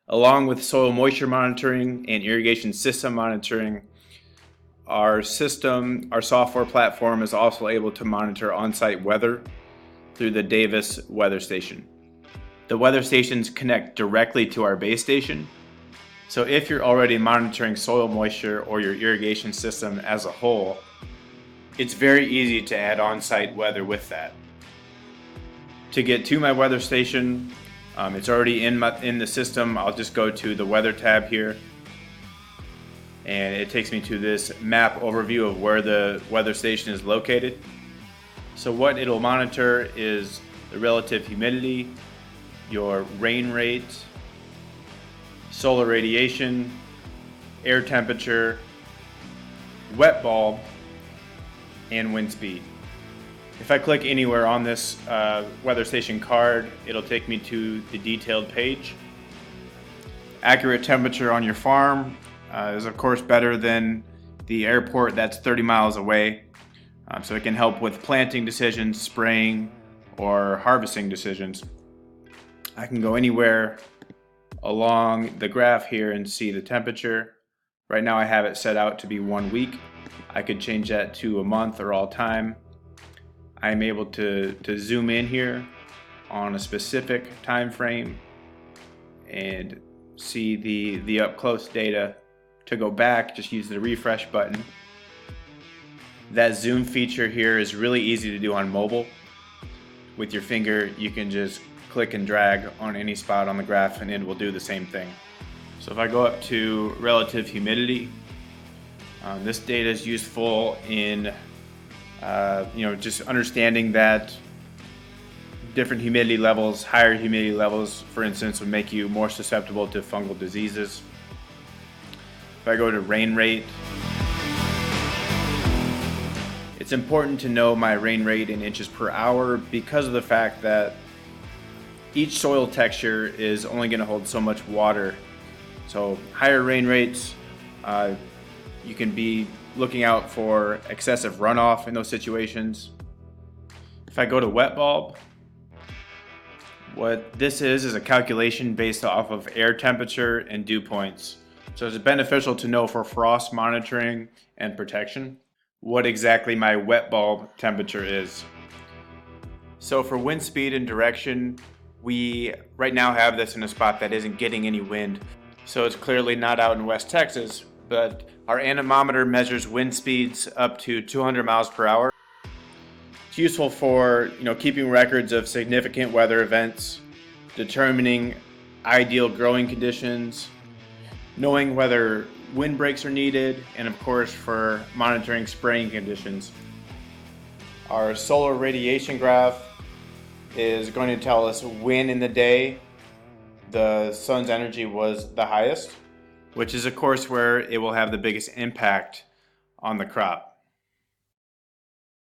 Along with soil moisture monitoring and irrigation system monitoring, our software platform is also able to monitor on-site weather through the Davis weather station. The weather stations connect directly to our base station. So if you're already monitoring soil moisture or your irrigation system as a whole, it's very easy to add on-site weather with that. To get to my weather station, it's already in the system. I'll just go to the weather tab here, and it takes me to this map overview of where the weather station is located. So what it'll monitor is the relative humidity, your rain rate, solar radiation, air temperature, wet bulb, and wind speed. If I click anywhere on this weather station card, it'll take me to the detailed page. Accurate temperature on your farm is of course better than the airport that's 30 miles away. So it can help with planting decisions, spraying, or harvesting decisions. I can go anywhere along the graph here and see the temperature. Right now I have it set out to be 1 week. I could change that to a month or all time. I'm able to zoom in here on a specific time frame and see the up close data. To go back, just use the refresh button. That zoom feature here is really easy to do on mobile. With your finger, you can just click and drag on any spot on the graph and it will do the same thing. So if I go up to relative humidity, this data is useful in just understanding that different humidity levels, higher humidity levels, for instance, would make you more susceptible to fungal diseases. If I go to rain rate, it's important to know my rain rate in inches per hour because of the fact that each soil texture is only going to hold so much water. So higher rain rates, you can be looking out for excessive runoff in those situations. If I go to wet bulb, what this is a calculation based off of air temperature and dew points. So it's beneficial to know for frost monitoring and protection what exactly my wet bulb temperature is. So for wind speed and direction, we right now have this in a spot that isn't getting any wind. So it's clearly not out in West Texas, but our anemometer measures wind speeds up to 200 miles per hour. It's useful for keeping records of significant weather events, determining ideal growing conditions, knowing whether wind breaks are needed, and of course for monitoring spraying conditions. Our solar radiation graph is going to tell us when in the day the sun's energy was the highest, which is of course where it will have the biggest impact on the crop.